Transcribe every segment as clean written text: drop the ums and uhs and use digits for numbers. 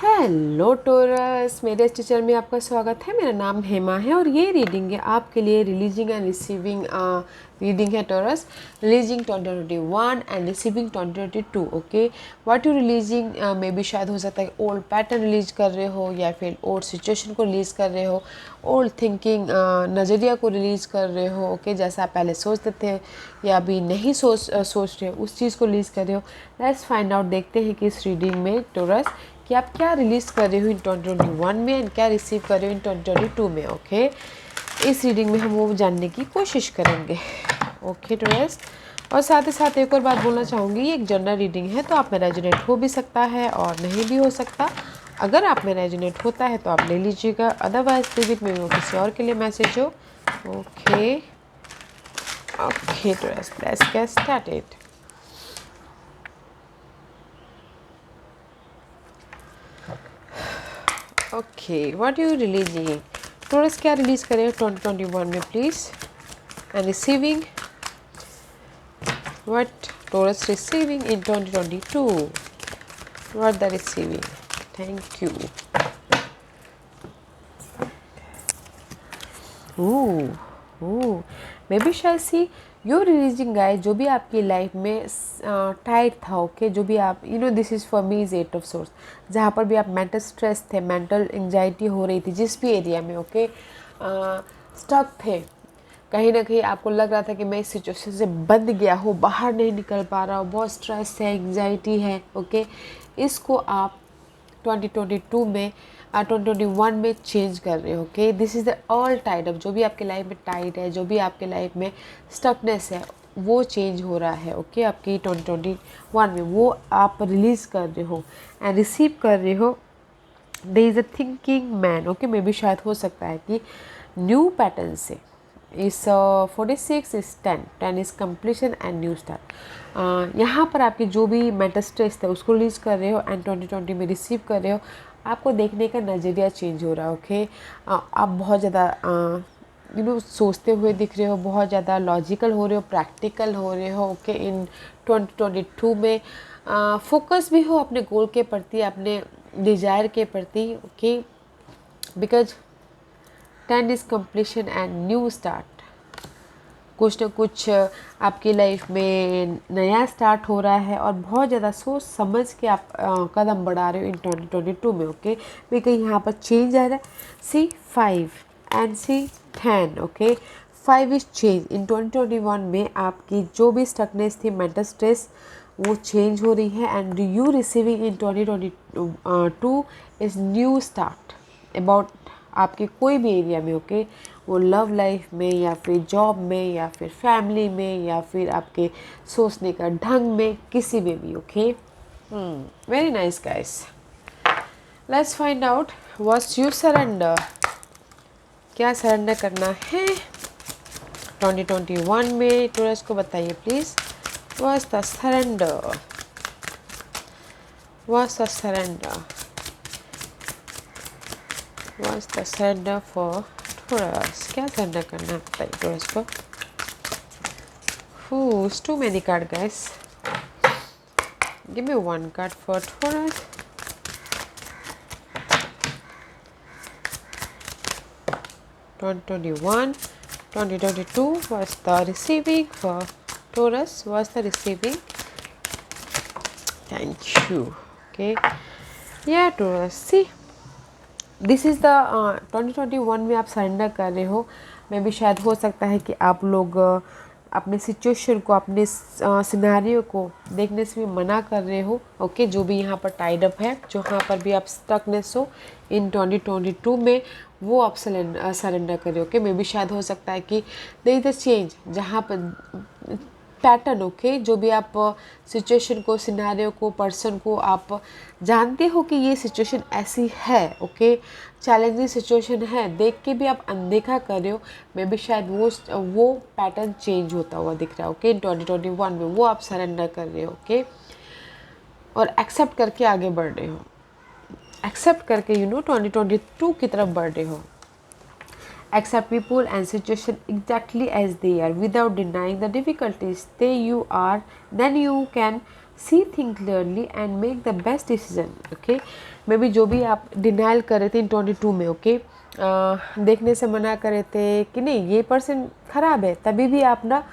Hello torus, मेरे इस teacher में आपका स्वागत है। मेरा नाम हेमा है और ये रीडिंग है आपके लिए रिलीजिंग एंड रिसीविंग रीडिंग है Taurus. Releasing 2021 and receiving 2022। Okay, what you releasing में भी शायद हो सकता है ओल्ड पैटर्न रिलीज कर रहे हो या फिर ओल्ड सिचुएशन को रिलीज़ कर रहे हो, ओल्ड थिंकिंग नज़रिया को रिलीज़ कर रहे हो। ओके, जैसा आप पहले सोचते थे या अभी नहीं सोच रहे हो उस चीज़ को रिलीज़ कर रहे हो। लेट्स फाइंड आउट, देखते हैं कि इस रीडिंग में टोरस कि आप क्या रिलीज़ कर रहे हो इन 2021 में एंड क्या रिसीव कर रहे हो इन 2022 में। ओके, इस रीडिंग में हम वो जानने की कोशिश करेंगे। ओके टोरस, और साथ ही साथ एक और बात बोलना चाहूँगी, ये एक जनरल रीडिंग है तो आप में रेजोनेट हो भी सकता है और नहीं भी हो सकता। अगर आप में रेजोनेट होता है तो आप ले लीजिएगा, अदरवाइज लिमिट में वो किसी और के लिए मैसेज हो। Okay okay Taurus, let's get started. Okay, what you releasing Taurus, क्या रिलीज़ करें 2021 में please, and receiving what Taurus receiving in 2022, what the receiving. Thank you. Maybe शायद सी योर रिलीजिंग गाइस, जो भी आपकी life में tight था। Okay, जो भी आप this is for me is 8 of source, जहाँ पर भी आप मेंटल स्ट्रेस थे, मेंटल एंजाइटी हो रही थी जिस भी एरिया में। ओके, स्टक थे, कहीं ना कहीं आपको लग रहा था कि मैं इस सिचुएशन से बंद गया हूँ, बाहर नहीं निकल पा रहा हूँ, बहुत स्ट्रेस है, एंजाइटी है। ओके, इसको आप 2022 में 2021 में चेंज कर रहे हो। Okay, this is the all tied up, जो भी आपके लाइफ में टाइट है, जो भी आपके लाइफ में स्टकनेस है, वो चेंज हो रहा है। ओके, आपकी 2021 में वो आप रिलीज़ कर रहे हो एंड रिसीव कर रहे हो। There is a thinking man. Okay, maybe शायद हो सकता है कि न्यू पैटर्न से इस 46 is 10 is completion and new start. यहाँ पर आपकी जो भी मेंटल स्ट्रेस था उसको रिलीज़ कर रहे हो एंड 2020 में रिसीव कर रहे हो। आपको देखने का नज़रिया चेंज हो रहा है। ओके, आप बहुत ज़्यादा सोचते हुए दिख रहे हो, बहुत ज़्यादा लॉजिकल हो रहे हो, प्रैक्टिकल हो रहे हो। ओके, इन 2022 में फोकस भी हो अपने गोल के प्रति, अपने डिज़ायर के प्रति। Okay, because 10 is completion and new start. कुछ न कुछ आपकी लाइफ में नया स्टार्ट हो रहा है और बहुत ज़्यादा सोच समझ के आप कदम बढ़ा रहे हो इन 2022 में। ओके, बिकॉज यहाँ पर चेंज आ रहा है। C 5 and C 10। Okay, 5 is change. In 2021 में आपकी जो भी स्टकनेस थी, मेंटल स्ट्रेस, वो चेंज हो रही है and you receiving in 2022 is new start about आपके कोई भी एरिया में। ओके, वो लव लाइफ में या फिर जॉब में या फिर फैमिली में या फिर आपके सोचने का ढंग में, किसी में भी। Okay, very nice guys, let's find out what's you surrender. क्या सरेंडर करना है 2021 में, टोरस को बताइए please. What's the surrender, what's the surrender, what's the surrender for Taurus. क्या सरेंडर करना है बताइए टोरस को। It's too many cards, guys. Give me one card for Taurus. (2021) 2022 was the receiving for Taurus. Was the receiving? Thank you. Okay. Yeah, Taurus. See, this is the 2021 में आप surrender कर रहे हो। मैं भी शायद हो सकता है कि आप लोग अपने सिचुएशन को, अपने सिनेरियो को देखने से भी मना कर रहे हो। ओके, जो भी यहाँ पर टाइड अप है, जहाँ पर भी आप स्टकनेस हो इन 2022 में, वो आप सरेंडर कर रहे हो। ओके, मे भी शायद हो सकता है कि देयर इज अ चेंज, जहाँ पर पैटर्न। ओके, जो भी आप सिचुएशन को, सिनेरियो को, पर्सन को आप जानते हो कि ये सिचुएशन ऐसी है। ओके, चैलेंजिंग सिचुएशन है, देख के भी आप अनदेखा कर रहे हो। मे बी शायद वो पैटर्न चेंज होता हुआ दिख रहा है। ओके, इन 2021 में वो आप सरेंडर कर रहे हो। ओके, और एक्सेप्ट करके आगे बढ़ रहे हो, एक्सेप्ट करके 2022 की तरफ बढ़ रहे हो। Accept people and situation exactly as they are without denying the difficulties they you are, then you can see think clearly and make the best decision. Okay, maybe जो भी आप डिनाइल कर रहे थे इन 22 में, ओके, देखने से मना कर रहे थे कि नहीं ये पर्सन ख़राब है, तभी भी आप ना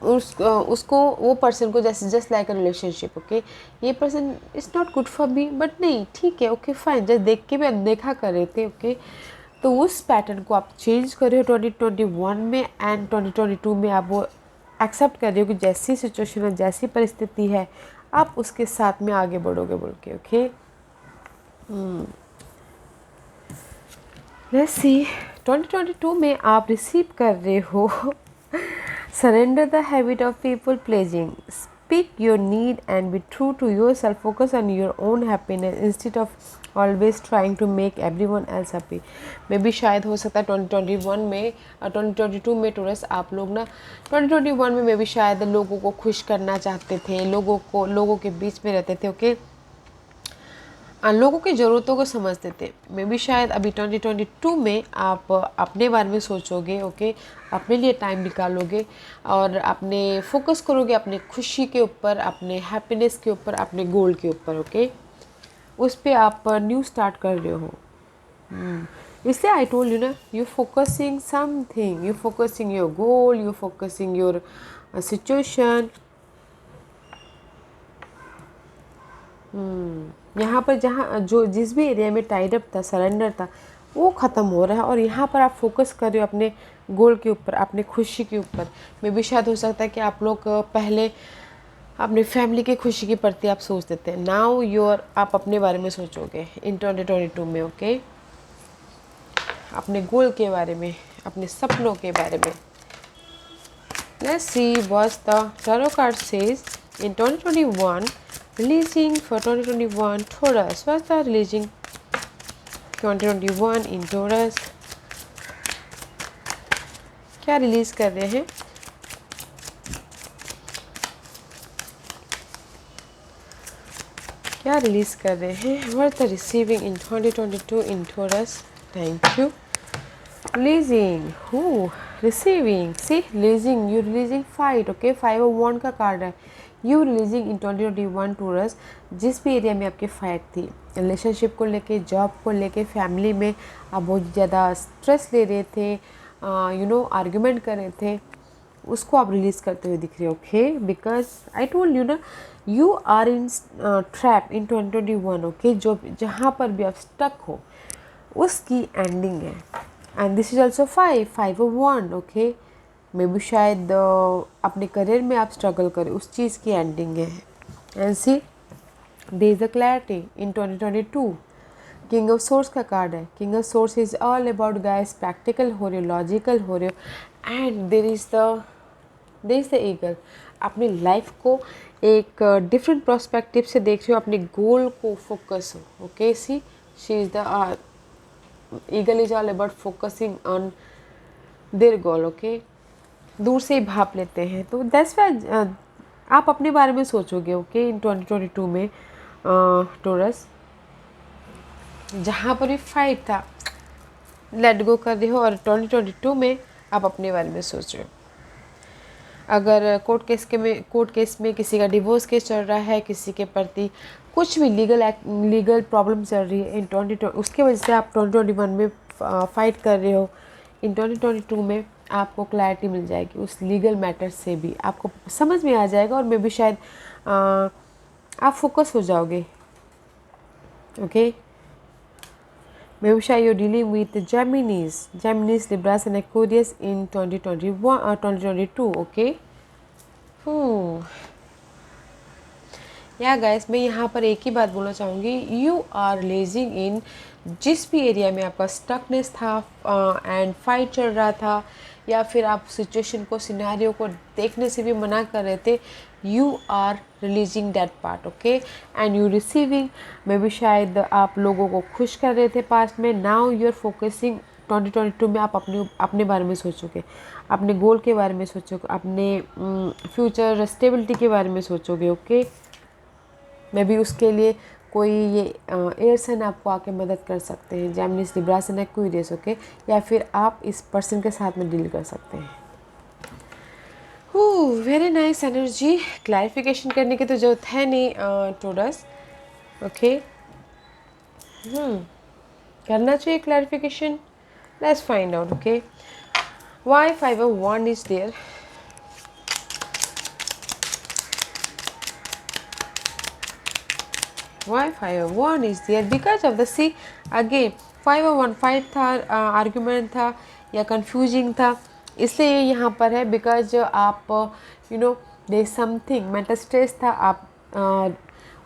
उसको वो पर्सन को just like a relationship, okay, ये person is not good for me, but नहीं ठीक है, ओके फाइन, जस्ट देख के भी अनदेखा कर रहे थे, ओके। तो उस पैटर्न को आप चेंज कर रहे हो 2021 में, एंड 2022 में आप वो एक्सेप्ट कर रहे हो कि जैसी सिचुएशन है, जैसी परिस्थिति है, आप उसके साथ में आगे बढ़ोगे बोल के, ओके। लेट्स सी 2022 में आप रिसीव कर रहे हो surrender the habit of people pleasing, speak your need and be true to yourself, focus on your own happiness instead of always trying to make everyone else happy। मे भी शायद हो सकता है 2021 में 2022 में टूरिस्ट आप लोग ना 2021 में भी शायद लोगों को खुश करना चाहते थे, लोगों के बीच में रहते थे, ओके, लोगों की ज़रूरतों को समझते थे। मे बी शायद अभी 2022 में आप अपने बारे में सोचोगे, ओके, अपने लिए टाइम निकालोगे और अपने फोकस करोगे अपने खुशी के ऊपर, अपने हैप्पीनेस के ऊपर, अपने गोल के ऊपर, ओके, उस पर आप न्यू स्टार्ट कर रहे हो। इसलिए आई टोल्ड यू ना, you focusing something, you focusing your goal, you focusing your situation. यहाँ पर जो जिस भी एरिया में टाइड अप था, सरेंडर था, वो ख़त्म हो रहा है और यहाँ पर आप फोकस कर रहे हो अपने गोल के ऊपर, अपने खुशी के ऊपर। मे भी शायद हो सकता है कि आप लोग पहले अपनी फैमिली की खुशी के प्रति आप सोचते थे, नाउ आप अपने बारे में सोचोगे इन 2022 में, ओके, अपने गोल के बारे में, अपने सपनों के बारे में। Let's see what the tarot card says in 2021 releasing for 2021 Taurus। What's the releasing 2021 in Taurus? क्या रिलीज कर रहे हैं? क्या रिलीज कर रहे हैं? What's the receiving in 2022 in Taurus? Thank you. Releasing. Who? Receiving. See, releasing. You releasing fight. Okay, 5 of Wand का card है। यू रिलीजिंग इन 2021 टूरस, जिस भी एरिया में आपकी फाइट थी, रिलेशनशिप को लेके, जॉब को लेके, फैमिली में आप बहुत ज़्यादा स्ट्रेस ले रहे थे, आर्ग्यूमेंट कर रहे थे, उसको आप रिलीज़ करते हुए दिख रहे हो, okay, because I told you ना, you are in trap in 2021, okay, जो जहाँ पर भी आप स्टक हो उसकी एंडिंग है। And this is also 5 of one, okay, maybe शायद अपने करियर में आप स्ट्रगल करें, उस चीज़ की एंडिंग है। And see there is a clarity in 2022। King of swords का कार्ड है। King of swords is all about guys, practical हो रहे हो, लॉजिकल हो रहे हो, and there is the eagle. अपनी लाइफ को एक डिफरेंट पर्सपेक्टिव से देख रहे हो, अपने गोल को फोकस हो, okay. See she is the eagle is all about focusing on their goal, okay, दूर से ही भाप लेते हैं। तो दैट्स व्हाई आप अपने बारे में सोचोगे, ओके, इन 2022 में टोरस, जहाँ पर भी फाइट था लेट गो कर रहे हो, और 2022 में आप अपने बारे में सोच रहे हो। अगर कोर्ट केस में किसी का डिवोर्स केस चल रहा है, किसी के प्रति कुछ भी लीगल प्रॉब्लम चल रही है इन 2020, उसके वजह से आप 2021 में फाइट कर रहे हो, इन 2022 में आपको क्लैरिटी मिल जाएगी उस लीगल मैटर से भी, आपको समझ में आ जाएगा, और मे भी शायद आप फोकस हो जाओगे, ओके। मे बी शायद you dealing with Geminis, Libras and Aquarius in 2022, okay. Yeah guys, मैं यहाँ पर एक ही बात बोलना चाहूँगी, यू आर लेजिंग इन जिस भी एरिया में आपका स्टकनेस था एंड फाइट चल रहा था, या फिर आप सिचुएशन को, सिनेरियो को देखने से भी मना कर रहे थे, you are releasing that part, okay, and you receiving. Maybe शायद आप लोगों को खुश कर रहे थे पास्ट में, नाउ यू आर फोकसिंग 2022 में आप अपने बारे में सोचोगे, अपने गोल के बारे में सोचोगे, अपने फ्यूचर स्टेबिलिटी के बारे में सोचोगे, ओके। मे बी उसके लिए कोई ये एयर साइन आपको आके मदद कर सकते हैं, जेमिनीज, लिब्रास एंड एक्वेरियस, ओके, या फिर आप इस पर्सन के साथ में डील कर सकते हैं, वेरी नाइस एनर्जी। क्लैरिफिकेशन करने की तो जरूरत है नहीं टोरस। ओके, करना चाहिए clarification. Let's find out. Okay, why 5 of 1 is there? Why 5 of 1 is there? Because of the see again 5 of 1 fight था, आर्ग्यूमेंट था या कंफ्यूजिंग था, इसलिए ये यहाँ पर है। बिकॉज आप दे समथिंग मेंटल स्ट्रेस था, आप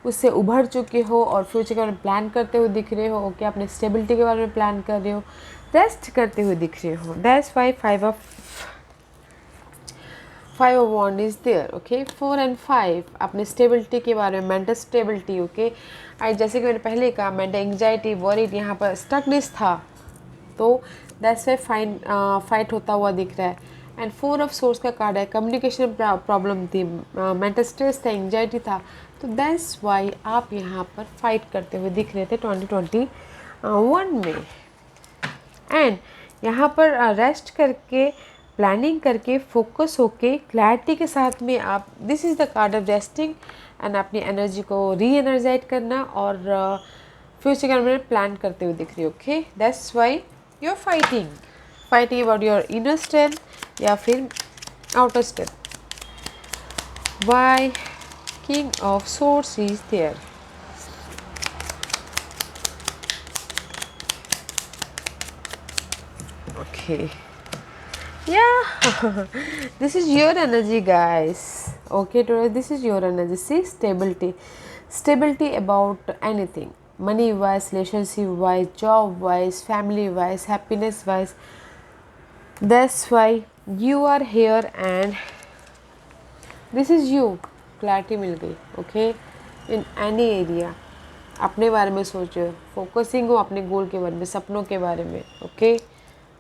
उससे उभर चुके हो और फ्यूचर के बारे में प्लान करते हुए दिख रहे हो। ओके, अपने स्टेबिलिटी के बारे में प्लान कर रहे हो, रेस्ट करते हुए दिख रहे हो। That's why 5 of 1 is there. Okay, 4 and 5 अपने स्टेबिलिटी के बारे में, मेंटल स्टेबिलिटी। ओके, आज जैसे कि मैंने पहले कहा, मेंटल एंग्जाइटी, वरीड, यहाँ पर स्टकनेस था, तो दैट्स वाई फाइट होता हुआ दिख रहा है। एंड 4 of सोर्स का कार्ड है, कम्युनिकेशन प्रॉब्लम थी, मेंटल स्ट्रेस था, एंग्जाइटी था, तो दैट्स वाई आप यहाँ पर फाइट करते हुए दिख रहे थे 2021 में। एंड यहाँ पर रेस्ट करके, प्लानिंग करके, फोकस होके, क्लैरिटी के साथ में आप, this is the card of resting and अपनी एनर्जी को री एनर्जाइज करना और फ्यूचर के बारे में प्लान करते हुए दिख रही है। Okay, that's why you are fighting about your inner strength या फिर outer strength. Why king of swords is there? Okay, yeah, this is your energy, guys. Okay, today this is your energy. See, stability about anything, money wise, relationship wise, job wise, family wise, happiness wise. That's why you are here and this is you. Clarity मिल गई। Okay, in any area अपने बारे में सोचो, focusing हो अपने गोल के बारे में, सपनों के बारे में। Okay,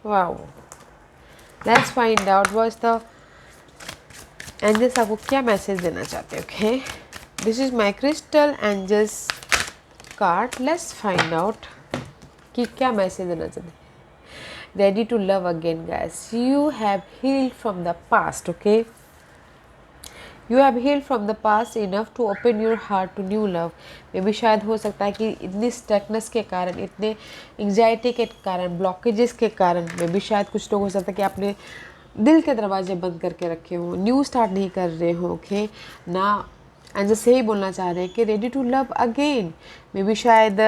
wow, let's find out what's the angels आपको क्या मैसेज देना चाहते हैं। Okay, this is my crystal angels card. Let's find out कि क्या मैसेज देना चाहते हैं। Ready to love again, guys, you have healed from the past. Okay, you have healed from the past enough to open your heart to new love. Maybe शायद हो सकता है कि इतनी स्टकनेस के कारण, इतने एंग्जाइटी के कारण, ब्लॉकेजेस के कारण, मे भी शायद कुछ लोग हो सकता है कि आपने दिल के दरवाजे बंद करके रखे हों, न्यू स्टार्ट नहीं कर रहे हो। ओके ना, एंड जैसे ही बोलना चाह रहे हैं कि रेडी टू लव अगेन। मे भी शायद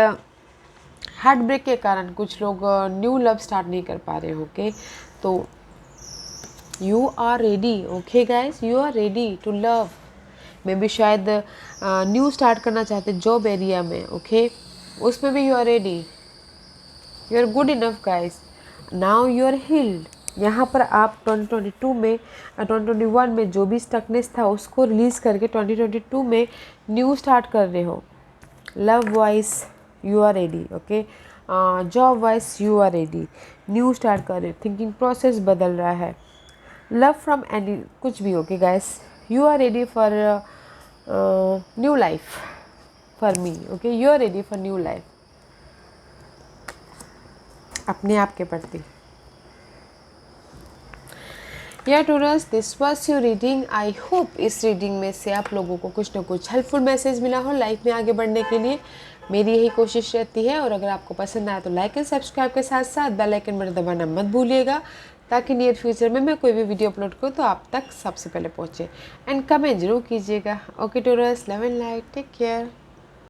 हार्ट ब्रेक के कारण कुछ लोग न्यू लव स्टार्ट नहीं कर पा रहे हो। ओके, तो you are ready. Okay guys, you are ready to love. Maybe शायद न्यू स्टार्ट करना चाहते जॉब एरिया में। ओके, उसमें भी you are ready, you are good enough guys. Now you are healed. यहाँ पर आप 2022 में 2021 में जो भी स्टकनेस था उसको रिलीज़ करके 2022 में न्यू स्टार्ट कर रहे हो। Love wise you are ready. Okay, job wise you are ready, new start कर रहे हो, थिंकिंग प्रोसेस बदल रहा है। लव फ्रॉम एनी, कुछ भी। Okay guys, you are ready for new life for me. Okay, you are ready for new life अपने आप के प्रति। Yeah Taurus, this was your reading. I hope इस रीडिंग में से आप लोगों को कुछ ना कुछ हेल्पफुल मैसेज मिला हो लाइफ में आगे बढ़ने के लिए। मेरी यही कोशिश रहती है। और अगर आपको पसंद आया तो लाइक एंड सब्सक्राइब के साथ साथ बेल आइकन बटन दबाना मत भूलिएगा, ताकि नियर फ्यूचर में मैं कोई भी वीडियो अपलोड करूँ तो आप तक सबसे पहले पहुँचे। एंड कमेंट जरूर कीजिएगा। Okay Taurus, love and light, take care.